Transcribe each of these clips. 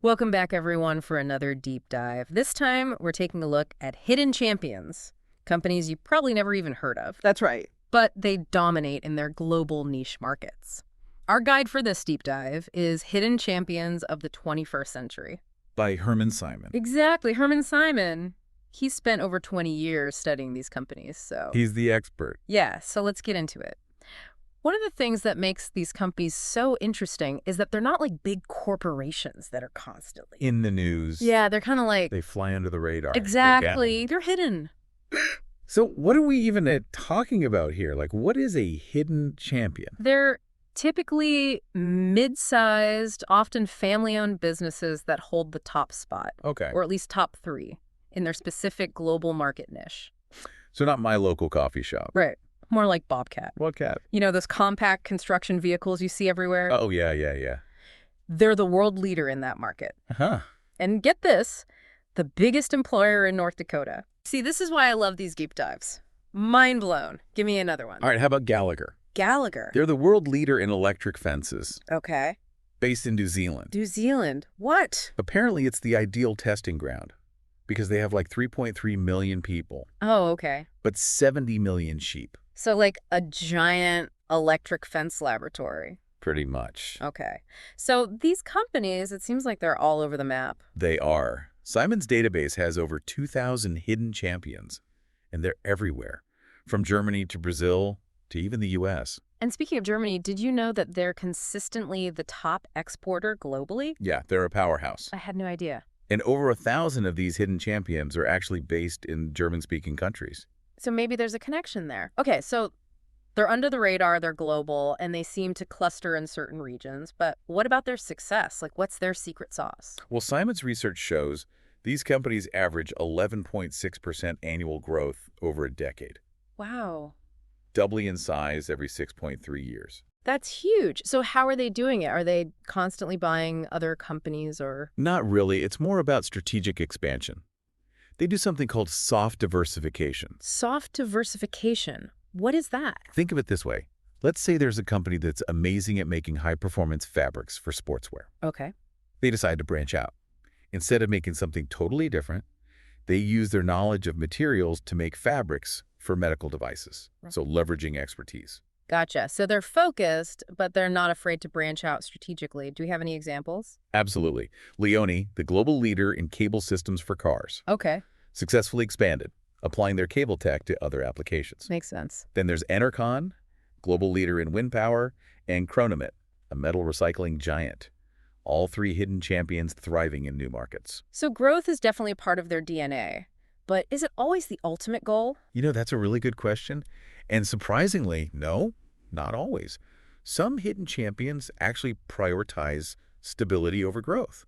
Welcome back, everyone, for another deep dive. This time, we're taking a look at hidden champions, companies you probably never even heard of, That's right. but they dominate in their global niche markets. Our guide for this deep dive is Hidden Champions of the 21st Century. By Herman Simon. Exactly, Herman Simon. He spent over 20 years studying these companies, so... He's the expert. Yeah, so let's get into it. One of the things that makes these companies so interesting is that they're not like big corporations that are constantly... In the news. Yeah, they're kind of like... They fly under the radar. Exactly. They're hidden. So what are we even talking about here? Like, what is a hidden champion? They're typically mid-sized, often family-owned businesses that hold the top spot, Okay. or at least top three, in their specific global market niche. So not my local coffee shop. Right. More like Bobcat. What cat? You know, those compact construction vehicles you see everywhere? Oh, yeah. They're the world leader in that market. Huh. And get this, the biggest employer in North Dakota. See, this is why I love these deep dives. Mind blown. Give me another one. All right, how about Gallagher? Gallagher. They're the world leader in electric fences, Okay. based in New Zealand. New Zealand. What? Apparently, it's the ideal testing ground because they have like 3.3 million people, Oh, okay. but 70 million sheep, So like a giant electric fence laboratory. pretty much. Okay. So these companies, it seems like they're all over the map. They are. Simon's database has over 2,000 hidden champions, and they're everywhere, from Germany to Brazil to even the U.S. And speaking of Germany, did you know that they're consistently the top exporter globally? Yeah, they're a powerhouse. I had no idea. And over 1,000 of these hidden champions are actually based in German-speaking countries. So maybe there's a connection there. Okay, so they're under the radar, they're global, and they seem to cluster in certain regions. But what about their success? Like, what's their secret sauce? Well, Simon's research shows these companies average 11.6% annual growth over a decade, Wow. doubling in size every 6.3 years. That's huge. So how are they doing it? Are they constantly buying other companies or... Not really. It's more about strategic expansion. They do something called soft diversification. Soft diversification. What is that? Think of it this way. Let's say there's a company that's amazing at making high-performance fabrics for sportswear. Okay. They decide to branch out. Instead of making something totally different, they use their knowledge of materials to make fabrics for medical devices, so leveraging expertise. Gotcha. So they're focused, but they're not afraid to branch out strategically. Do we have any examples? Absolutely. Leone, the global leader in cable systems for cars, Okay. successfully expanded, applying their cable tech to other applications. Makes sense. Then there's Enercon, global leader in wind power, and Chronomit, a metal recycling giant. All three hidden champions thriving in new markets. So growth is definitely part of their DNA. But is it always the ultimate goal? You know, that's a really good question. And surprisingly, no, not always. Some hidden champions actually prioritize stability over growth.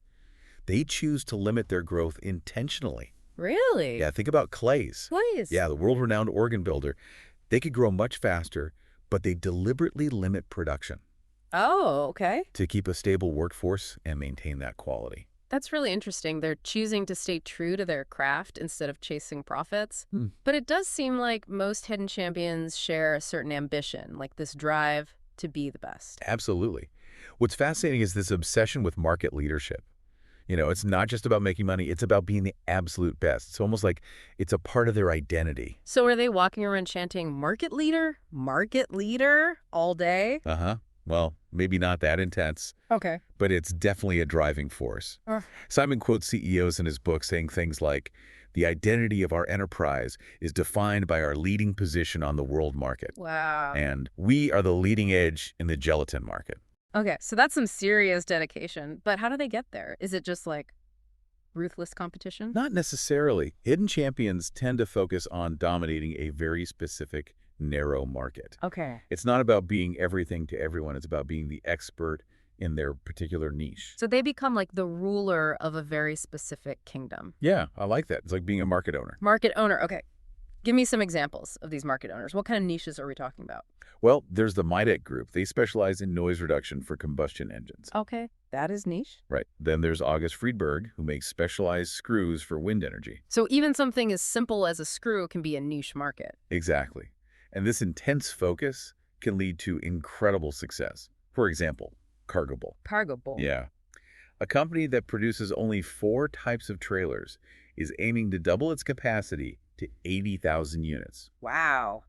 They choose to limit their growth intentionally. Really? Yeah, think about Clays. Please. Yeah, the world-renowned organ builder. They could grow much faster, but they deliberately limit production Oh, okay. to keep a stable workforce and maintain that quality. That's really interesting. They're choosing to stay true to their craft instead of chasing profits. Hmm. But it does seem like most hidden champions share a certain ambition, like this drive to be the best. Absolutely. What's fascinating is this obsession with market leadership. You know, it's not just about making money, it's about being the absolute best. It's almost like it's a part of their identity. So are they walking around chanting market leader, all day? Uh-huh. Well, maybe not that intense, Okay. but it's definitely a driving force. Simon quotes CEOs in his book saying things like, "The identity of our enterprise is defined by our leading position on the world market." Wow. And we are the leading edge in the gelatin market. Okay, so that's some serious dedication. But how do they get there? Is it just like ruthless competition? Not necessarily. Hidden champions tend to focus on dominating a very specific, narrow market. Okay. It's not about being everything to everyone. It's about being the expert in their particular niche. So they become like the ruler of a very specific kingdom. Yeah, I like that. It's like being a market owner. Market owner. Okay. Give me some examples of these market owners. What kind of niches are we talking about? Well, there's the Midec Group. They specialize in noise reduction for combustion engines. Okay, that is niche. Right. Then there's August Friedberg, who makes specialized screws for wind energy. So even something as simple as a screw can be a niche market. Exactly. And this intense focus can lead to incredible success. For example, Cargo Bowl. Cargo Bowl. Yeah. A company that produces only 4 types of trailers is aiming to double its capacity to 80,000 units. Wow.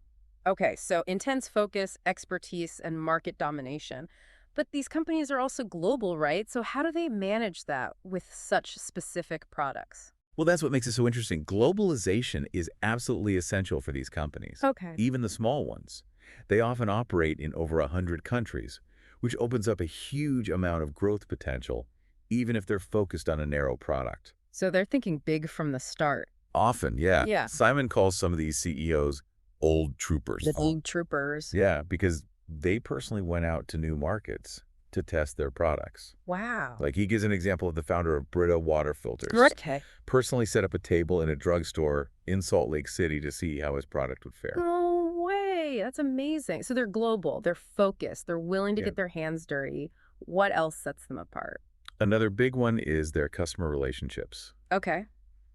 Okay, so intense focus, expertise, and market domination. But these companies are also global, right? So how do they manage that with such specific products? Well, that's what makes it so interesting. Globalization is absolutely essential for these companies, Okay. even the small ones. They often operate in over 100 countries, which opens up a huge amount of growth potential, even if they're focused on a narrow product. So they're thinking big from the start. Often, yeah. Yeah. Simon calls some of these CEOs old troopers. The old troopers. Yeah, because they personally went out to new markets to test their products. Wow. Like he gives an example of the founder of Brita Water Filters. Right. Okay. Personally set up a table in a drugstore in Salt Lake City to see how his product would fare. No way. That's amazing. So they're global, they're focused, they're willing to Yeah. get their hands dirty. What else sets them apart? Another big one is their customer relationships. Okay.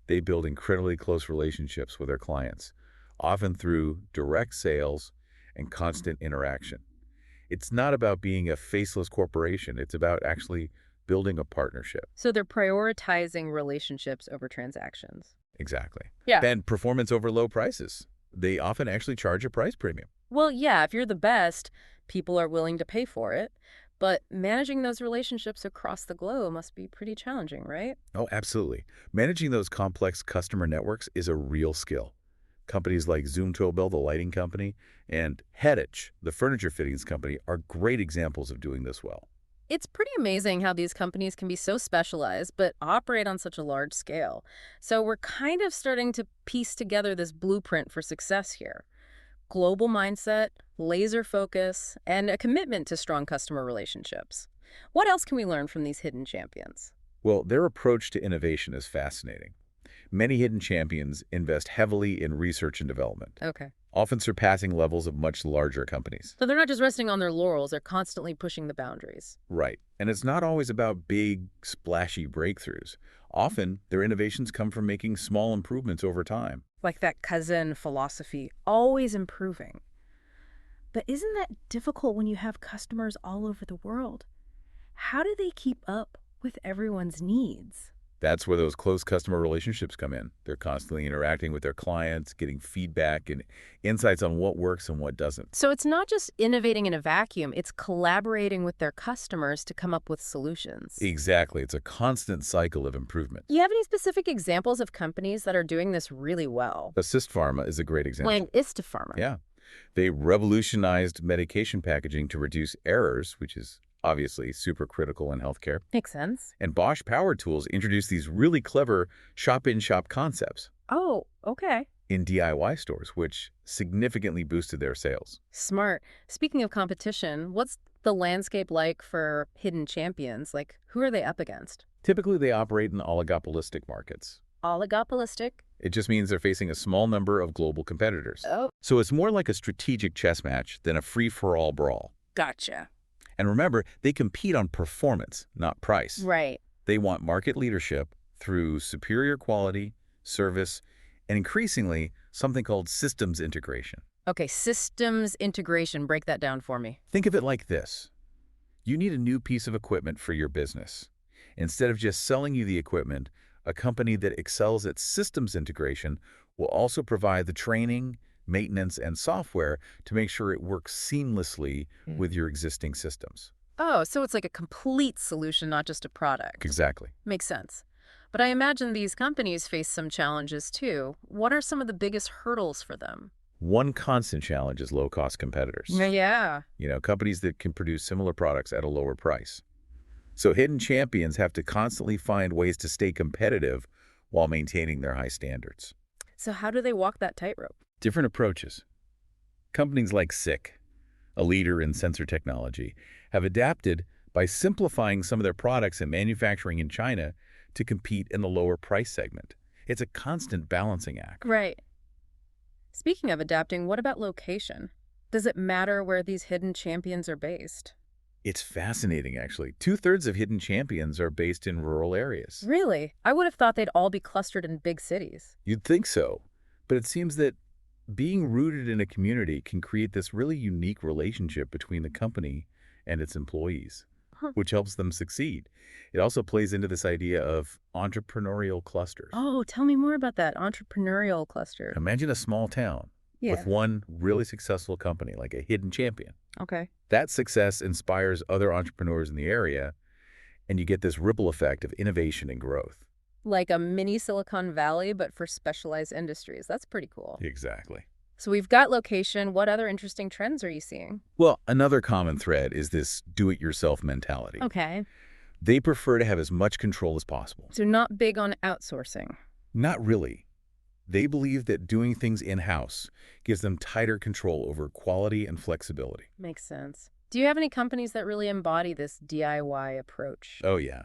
They build incredibly close relationships with their clients, often through direct sales and constant interaction. It's not about being a faceless corporation. It's about actually building a partnership. So they're prioritizing relationships over transactions. Exactly. Yeah. And performance over low prices. They often actually charge a price premium. Well, yeah, if you're the best, people are willing to pay for it. But managing those relationships across the globe must be pretty challenging, right? Oh, absolutely. Managing those complex customer networks is a real skill. Companies like Zoomtobel, the lighting company, and Hettich, the furniture fittings company, are great examples of doing this well. It's pretty amazing how these companies can be so specialized but operate on such a large scale. So we're kind of starting to piece together this blueprint for success here. Global mindset, laser focus, and a commitment to strong customer relationships. What else can we learn from these hidden champions? Well, their approach to innovation is fascinating. Many hidden champions invest heavily in research and development, Okay. often surpassing levels of much larger companies. So they're not just resting on their laurels, they're constantly pushing the boundaries. Right. And it's not always about big, splashy breakthroughs. Often, their innovations come from making small improvements over time. Like that cousin philosophy, always improving. But isn't that difficult when you have customers all over the world? How do they keep up with everyone's needs? That's where those close customer relationships come in. They're constantly interacting with their clients, getting feedback and insights on what works and what doesn't. So it's not just innovating in a vacuum, it's collaborating with their customers to come up with solutions. Exactly. It's a constant cycle of improvement. You have any specific examples of companies that are doing this really well? Assist Pharma is a great example. Like Istapharma. Yeah. They revolutionized medication packaging to reduce errors, which is obviously super critical in healthcare. Makes sense. And Bosch Power Tools introduced these really clever shop-in-shop concepts Oh, okay. in DIY stores, which significantly boosted their sales. Smart. Speaking of competition, what's the landscape like for hidden champions? Like, who are they up against? Typically, they operate in oligopolistic markets. Oligopolistic? It just means they're facing a small number of global competitors. Oh, So it's more like a strategic chess match than a free-for-all brawl. gotcha. And remember, they compete on performance, not price. Right. They want market leadership through superior quality, service, and increasingly, something called systems integration. Okay, systems integration. Break that down for me. Think of it like this. You need a new piece of equipment for your business. Instead of just selling you the equipment, a company that excels at systems integration will also provide the training, maintenance, and software to make sure it works seamlessly with your existing systems. Oh, so it's like a complete solution, not just a product. Exactly. Makes sense. But I imagine these companies face some challenges too. What are some of the biggest hurdles for them? One constant challenge is low-cost competitors. Yeah. Companies that can produce similar products at a lower price. So hidden champions have to constantly find ways to stay competitive while maintaining their high standards. So how do they walk that tightrope? Different approaches. Companies like SICK, a leader in sensor technology, have adapted by simplifying some of their products and manufacturing in China to compete in the lower price segment. It's a constant balancing act. Right. Speaking of adapting, what about location? Does it matter where these hidden champions are based? It's fascinating, actually. 2/3 of hidden champions are based in rural areas. Really? I would have thought they'd all be clustered in big cities. You'd think so, but it seems that being rooted in a community can create this really unique relationship between the company and its employees. Huh. which helps them succeed. It also plays into this idea of entrepreneurial clusters. Oh, tell me more about that entrepreneurial cluster. Imagine a small town with Yeah. one really successful company, like a hidden champion. Okay. That success inspires other entrepreneurs in the area, and you get this ripple effect of innovation and growth. Like a mini Silicon Valley, but for specialized industries. That's pretty cool. Exactly. So we've got location. What other interesting trends are you seeing? Well, another common thread is this do-it-yourself mentality. Okay. They prefer to have as much control as possible. So not big on outsourcing. Not really. They believe that doing things in-house gives them tighter control over quality and flexibility. Makes sense. Do you have any companies that really embody this DIY approach? Oh, yeah.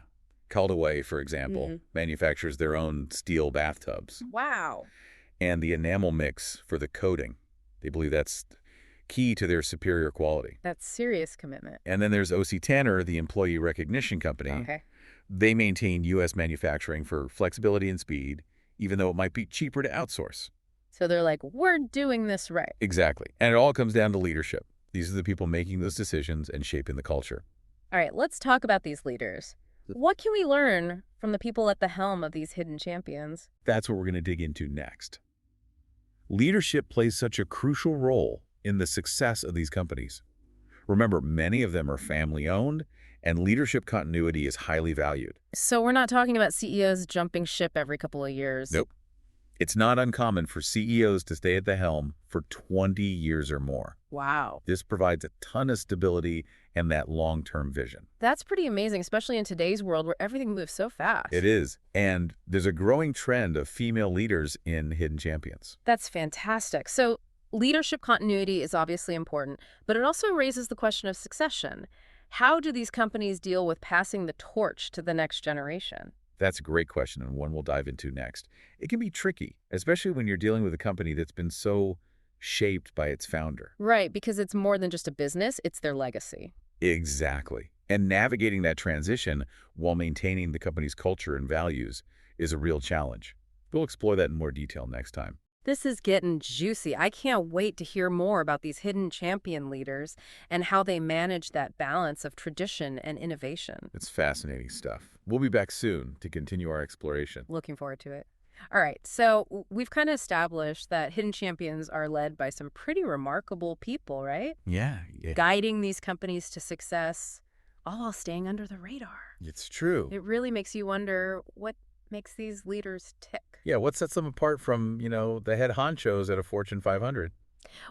Caldaway, for example, Mhm. manufactures their own steel bathtubs. Wow. And the enamel mix for the coating. They believe that's key to their superior quality. That's serious commitment. And then there's O.C. Tanner, the employee recognition company. Okay. They maintain U.S. manufacturing for flexibility and speed, even though it might be cheaper to outsource. So they're like, we're doing this right. Exactly. And it all comes down to leadership. These are the people making those decisions and shaping the culture. All right, let's talk about these leaders. What can we learn from the people at the helm of these hidden champions? That's what we're going to dig into next. Leadership plays such a crucial role in the success of these companies. Remember, many of them are family-owned, and leadership continuity is highly valued. So we're not talking about CEOs jumping ship every couple of years. Nope. It's not uncommon for CEOs to stay at the helm for 20 years or more. Wow. This provides a ton of stability and that long-term vision. That's pretty amazing, especially in today's world where everything moves so fast. It is. And there's a growing trend of female leaders in Hidden Champions. That's fantastic. So leadership continuity is obviously important, but it also raises the question of succession. How do these companies deal with passing the torch to the next generation? That's a great question, and one we'll dive into next. It can be tricky, especially when you're dealing with a company that's been so shaped by its founder. Right, because it's more than just a business, it's their legacy. Exactly. And navigating that transition while maintaining the company's culture and values is a real challenge. We'll explore that in more detail next time. This is getting juicy. I can't wait to hear more about these hidden champion leaders and how they manage that balance of tradition and innovation. It's fascinating stuff. We'll be back soon to continue our exploration. Looking forward to it. All right, so we've kind of established that hidden champions are led by some pretty remarkable people, right? Yeah. Guiding these companies to success, all while staying under the radar. It's true. It really makes you wonder what makes these leaders tick. Yeah, what sets them apart from, the head honchos at a Fortune 500?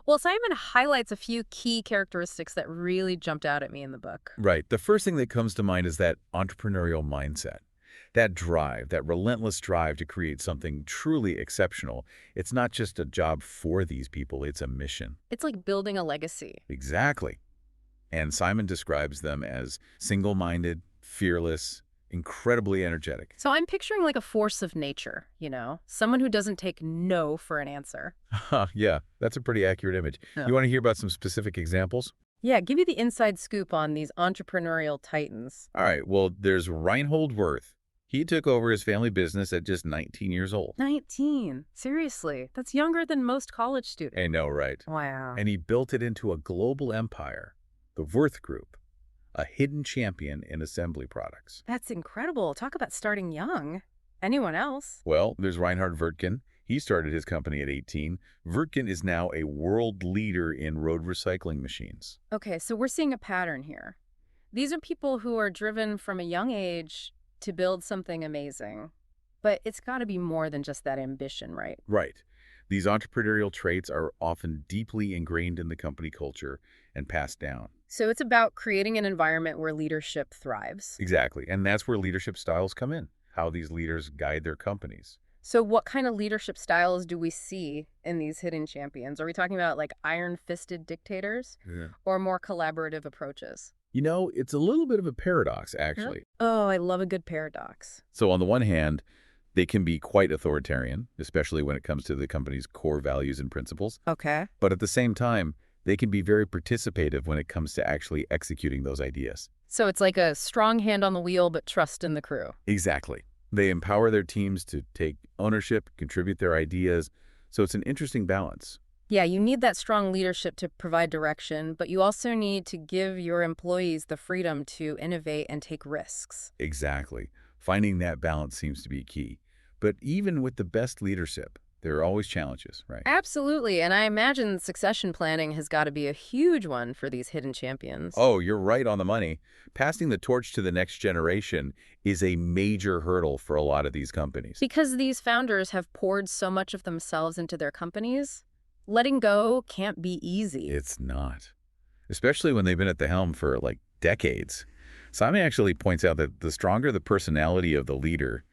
Well, Simon highlights a few key characteristics that really jumped out at me in the book. Right. The first thing that comes to mind is that entrepreneurial mindset. That drive, that relentless drive to create something truly exceptional. It's not just a job for these people, it's a mission. It's like building a legacy. Exactly. And Simon describes them as single-minded, fearless, incredibly energetic. So I'm picturing like a force of nature, someone who doesn't take no for an answer. Yeah, that's a pretty accurate image. Yeah. You want to hear about some specific examples? Yeah, give me the inside scoop on these entrepreneurial titans. All right, well, there's Reinhold Wirth. He took over his family business at just 19 years old. 19. Seriously, that's younger than most college students. I know, right? Wow. And he built it into a global empire, the Wirth Group, a hidden champion in assembly products. That's incredible. Talk about starting young. Anyone else? Well, there's Reinhard Wirtgen. He started his company at 18. Wirtgen is now a world leader in road recycling machines. Okay, so we're seeing a pattern here. These are people who are driven from a young age to build something amazing. But it's got to be more than just that ambition, right? Right. These entrepreneurial traits are often deeply ingrained in the company culture and passed down. So it's about creating an environment where leadership thrives. Exactly. And that's where leadership styles come in, how these leaders guide their companies. So what kind of leadership styles do we see in these hidden champions? Are we talking about like iron-fisted dictators or more collaborative approaches? It's a little bit of a paradox, actually. Oh, I love a good paradox. So on the one hand, they can be quite authoritarian, especially when it comes to the company's core values and principles. Okay. But at the same time, they can be very participative when it comes to actually executing those ideas. So it's like a strong hand on the wheel, but trust in the crew. Exactly. They empower their teams to take ownership, contribute their ideas. So it's an interesting balance. Yeah, you need that strong leadership to provide direction, but you also need to give your employees the freedom to innovate and take risks. Exactly. Finding that balance seems to be key. But even with the best leadership, there are always challenges, right? Absolutely, and I imagine succession planning has got to be a huge one for these hidden champions. Oh, you're right on the money. Passing the torch to the next generation is a major hurdle for a lot of these companies. Because these founders have poured so much of themselves into their companies, letting go can't be easy. It's not, especially when they've been at the helm for like decades. Simon actually points out that the stronger the personality of the leader,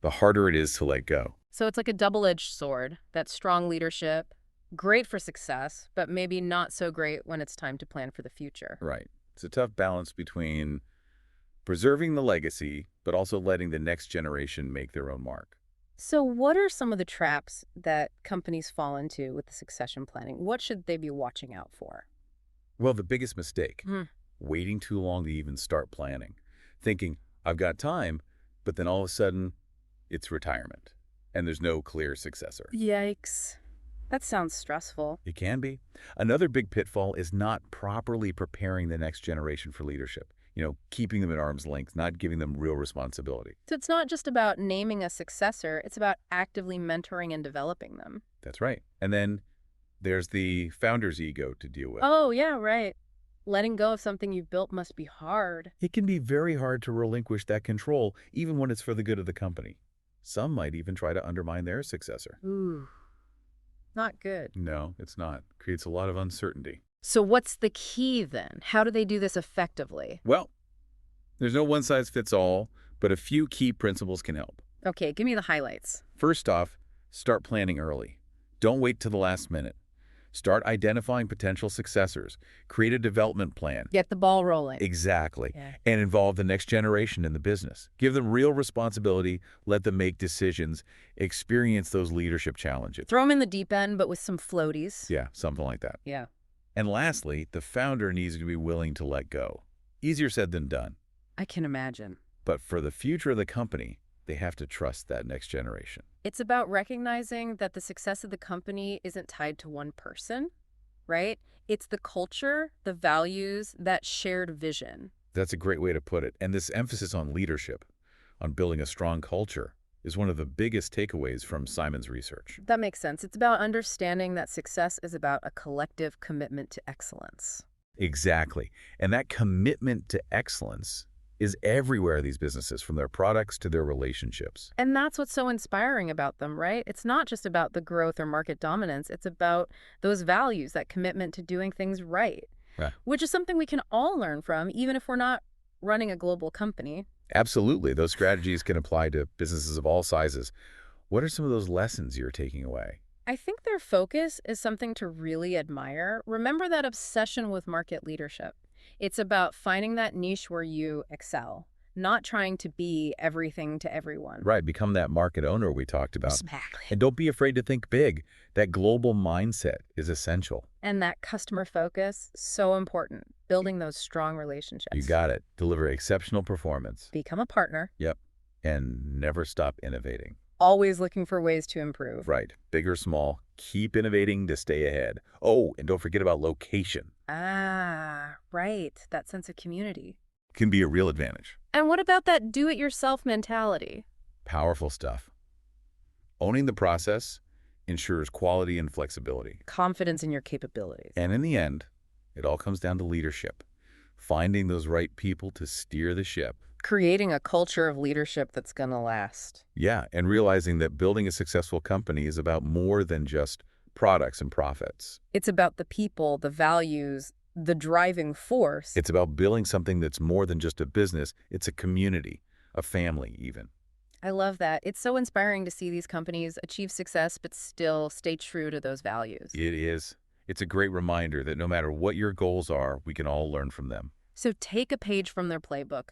the harder it is to let go. So it's like a double-edged sword, that strong leadership, great for success, but maybe not so great when it's time to plan for the future. Right. It's a tough balance between preserving the legacy, but also letting the next generation make their own mark. So what are some of the traps that companies fall into with the succession planning? What should they be watching out for? Well, the biggest mistake, Hmm. waiting too long to even start planning, thinking, I've got time, but then all of a sudden, it's retirement, and there's no clear successor. Yikes. That sounds stressful. It can be. Another big pitfall is not properly preparing the next generation for leadership. Keeping them at arm's length, not giving them real responsibility. So it's not just about naming a successor, it's about actively mentoring and developing them. That's right. And then there's the founder's ego to deal with. Oh, yeah, right. Letting go of something you've built must be hard. It can be very hard to relinquish that control, even when it's for the good of the company. Some might even try to undermine their successor. Ooh, not good. No, it's not. Creates a lot of uncertainty. So what's the key then? How do they do this effectively? Well, there's no one-size-fits-all, but a few key principles can help. Okay, give me the highlights. First off, start planning early. Don't wait to the last minute. Start identifying potential successors. Create a development plan. Get the ball rolling. Exactly. Yeah. And involve the next generation in the business. Give them real responsibility. Let them make decisions. Experience those leadership challenges. Throw them in the deep end, but with some floaties. Yeah, something like that. Yeah. And lastly, the founder needs to be willing to let go. Easier said than done. I can imagine. But for the future of the company, they have to trust that next generation. It's about recognizing that the success of the company isn't tied to one person, right? It's the culture, the values, that shared vision. That's a great way to put it. And this emphasis on leadership, on building a strong culture, is one of the biggest takeaways from Simon's research. That makes sense. It's about understanding that success is about a collective commitment to excellence. Exactly. And that commitment to excellence is everywhere in these businesses, from their products to their relationships. And that's what's so inspiring about them, right? It's not just about the growth or market dominance. It's about those values, that commitment to doing things right, Right. which is something we can all learn from, even if we're not running a global company. Absolutely. Those strategies can apply to businesses of all sizes. What are some of those lessons you're taking away? I think their focus is something to really admire. Remember that obsession with market leadership. It's about finding that niche where you excel, not trying to be everything to everyone. Right. Become that market owner we talked about. Exactly. And don't be afraid to think big. That global mindset is essential. And that customer focus, so important. Building those strong relationships. You got it. Deliver exceptional performance. Become a partner. Yep. And never stop innovating. Always looking for ways to improve. Right. Big or small, keep innovating to stay ahead. Oh, and don't forget about location. Ah, right. That sense of community. Can be a real advantage. And what about that do-it-yourself mentality? Powerful stuff. Owning the process ensures quality and flexibility. Confidence in your capabilities. And in the end, it all comes down to leadership. Finding those right people to steer the ship. Creating a culture of leadership that's going to last. Yeah, and realizing that building a successful company is about more than just products and profits. It's about the people, the values, the driving force. It's about building something that's more than just a business. It's a community, a family even. I love that. It's so inspiring to see these companies achieve success but still stay true to those values. It is. It's a great reminder that no matter what your goals are, we can all learn from them. So take a page from their playbook.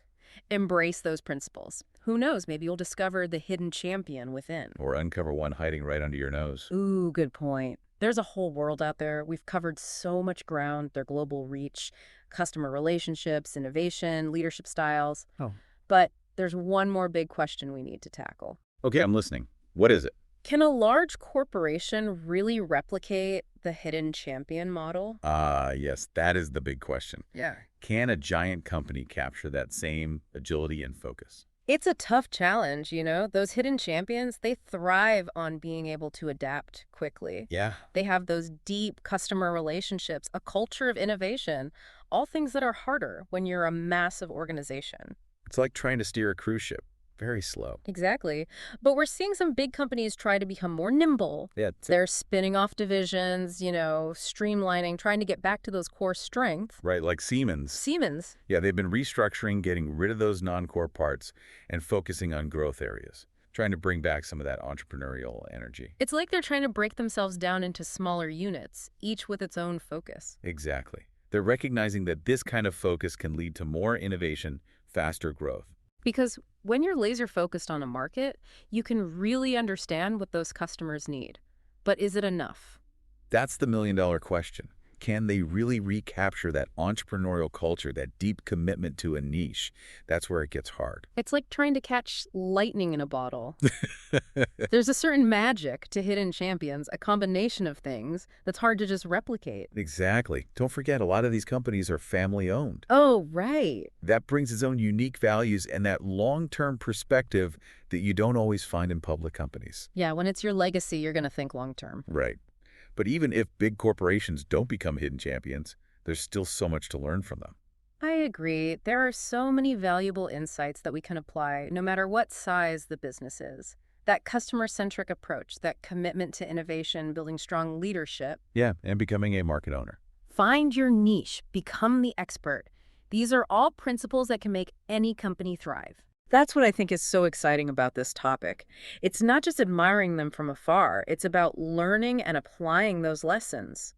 Embrace those principles. Who knows, maybe you'll discover the hidden champion within. Or uncover one hiding right under your nose. Ooh, good point. There's a whole world out there. We've covered so much ground, their global reach, customer relationships, innovation, leadership styles. Oh. But there's one more big question we need to tackle. Okay, I'm listening. What is it? Can a large corporation really replicate the hidden champion model? Ah, yes, that is the big question. Yeah. Can a giant company capture that same agility and focus? It's a tough challenge, you know? Those hidden champions, they thrive on being able to adapt quickly. Yeah. They have those deep customer relationships, a culture of innovation, all things that are harder when you're a massive organization. It's like trying to steer a cruise ship. Very slow. Exactly. But we're seeing some big companies try to become more nimble. Yeah, They're spinning off divisions, streamlining, trying to get back to those core strengths. right, like Siemens. Siemens. Yeah, they've been restructuring, getting rid of those non-core parts and focusing on growth areas, trying to bring back some of that entrepreneurial energy. It's like they're trying to break themselves down into smaller units, each with its own focus. Exactly. They're recognizing that this kind of focus can lead to more innovation, faster growth. Because when you're laser focused on a market, you can really understand what those customers need. But is it enough? That's the million-dollar question. Can they really recapture that entrepreneurial culture, that deep commitment to a niche? That's where it gets hard. It's like trying to catch lightning in a bottle. There's a certain magic to hidden champions, a combination of things that's hard to just replicate. Exactly. Don't forget, a lot of these companies are family-owned. Oh, right. That brings its own unique values and that long-term perspective that you don't always find in public companies. Yeah, when it's your legacy, you're going to think long term. Right. But even if big corporations don't become hidden champions, there's still so much to learn from them. I agree. There are so many valuable insights that we can apply no matter what size the business is. That customer-centric approach, that commitment to innovation, building strong leadership. Yeah, and becoming a market owner. Find your niche, become the expert. These are all principles that can make any company thrive. That's what I think is so exciting about this topic. It's not just admiring them from afar, it's about learning and applying those lessons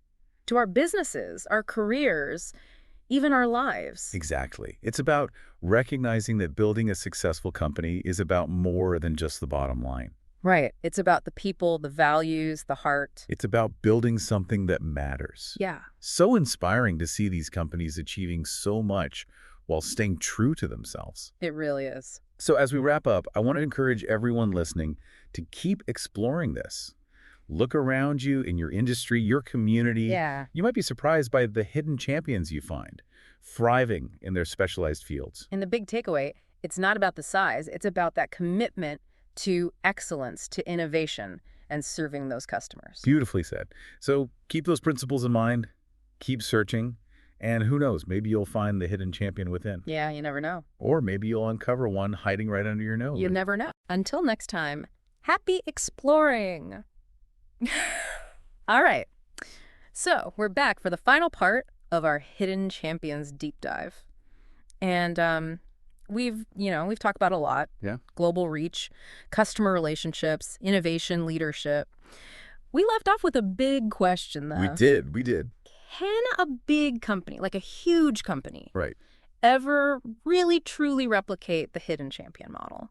to our businesses, our careers, even our lives. Exactly. It's about recognizing that building a successful company is about more than just the bottom line. Right. It's about the people, the values, the heart. It's about building something that matters. Yeah. So inspiring to see these companies achieving so much while staying true to themselves. It really is. So as we wrap up, I want to encourage everyone listening to keep exploring this. Look around you in your industry, your community. Yeah. You might be surprised by the hidden champions you find, thriving in their specialized fields. And the big takeaway, it's not about the size, it's about that commitment to excellence, to innovation, and serving those customers. Beautifully said. So keep those principles in mind, keep searching, and who knows, maybe you'll find the hidden champion within. Yeah, you never know. Or maybe you'll uncover one hiding right under your nose. You never know. Until next time, happy exploring. All right. So we're back for the final part of our Hidden Champions deep dive. And we've talked about a lot. Yeah. Global reach, customer relationships, innovation, leadership. We left off with a big question, though. We did. Can a big company, like a huge company, Right. ever really truly replicate the hidden champion model?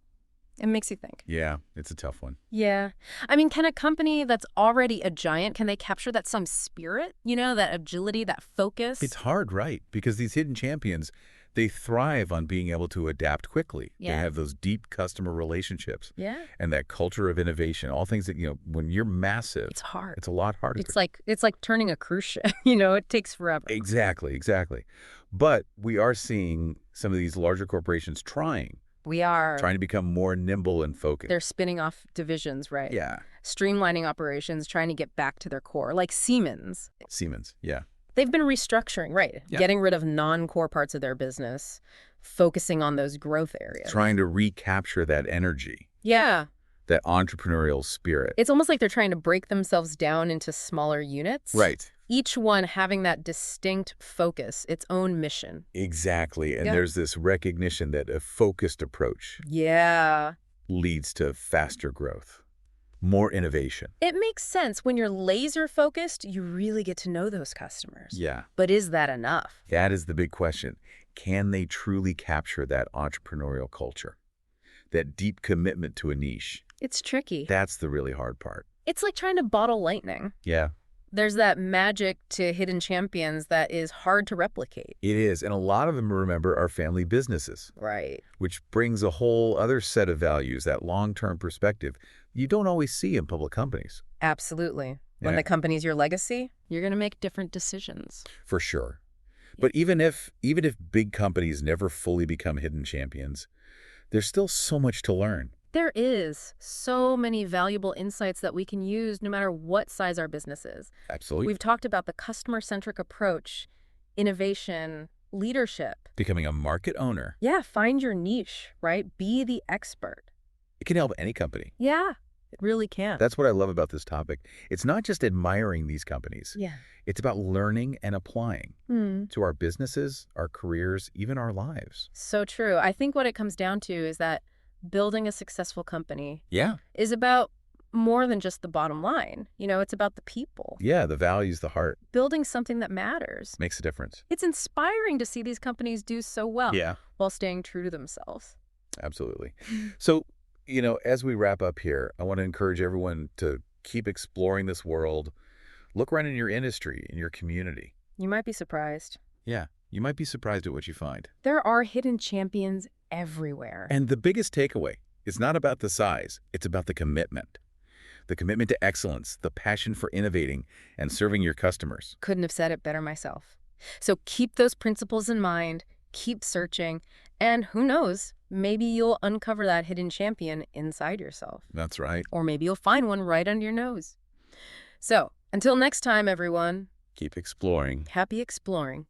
It makes you think. Yeah, it's a tough one. Yeah. I mean, can a company that's already a giant, can they capture that some spirit, that agility, that focus? It's hard, right? Because these hidden champions, they thrive on being able to adapt quickly. Yeah. They have those deep customer relationships Yeah. and that culture of innovation, all things that, when you're massive, It's hard. it's a lot harder. It's like turning a cruise ship. It takes forever. Exactly. But we are seeing some of these larger corporations trying We are. to become more nimble and focused. They're spinning off divisions, right? Yeah. Streamlining operations, trying to get back to their core, like Siemens. Siemens. Yeah. They've been restructuring, right? Yeah. Getting rid of non-core parts of their business, focusing on those growth areas. Trying to recapture that energy, Yeah. that entrepreneurial spirit. It's almost like they're trying to break themselves down into smaller units. Right. Each one having that distinct focus, its own mission. Exactly. And Yeah. there's this recognition that a focused approach Yeah. leads to faster growth, more innovation. It makes sense. When you're laser focused, you really get to know those customers. Yeah. But is that enough? That is the big question. Can they truly capture that entrepreneurial culture, that deep commitment to a niche? It's tricky. That's the really hard part. It's like trying to bottle lightning. Yeah. There's that magic to hidden champions that is hard to replicate. It is, and a lot of them, remember, are family businesses, Right. which brings a whole other set of values, that long-term perspective you don't always see in public companies. Absolutely. When Yeah. the company's your legacy, you're going to make different decisions. For sure. But even if big companies never fully become hidden champions, there's still so much to learn. There is so many valuable insights that we can use no matter what size our business is. Absolutely. We've talked about the customer-centric approach, innovation, leadership. Becoming a market owner, Yeah, find your niche, right? Be the expert. it can help any company. Yeah, it really can. That's what I love about this topic. It's not just admiring these companies. Yeah. It's about learning and applying Hmm. to our businesses, our careers, even our lives. So true. I think what it comes down to is that building a successful company Yeah. is about more than just the bottom line. It's about the people. Yeah, the values, the heart Building something that matters. makes a difference. It's inspiring to see these companies do so well Yeah, while staying true to themselves. absolutely. So, as we wrap up here, I want to encourage everyone to keep exploring this world. Look around in your industry, in your community. You might be surprised. Yeah, you might be surprised at what you find. There are hidden champions everywhere. And the biggest takeaway is not about the size, it's about the commitment. The commitment to excellence, the passion for innovating and serving your customers. Couldn't have said it better myself. So keep those principles in mind, keep searching, and who knows, maybe you'll uncover that hidden champion inside yourself. That's right. Or maybe you'll find one right under your nose. So, until next time, everyone, Keep exploring. happy exploring.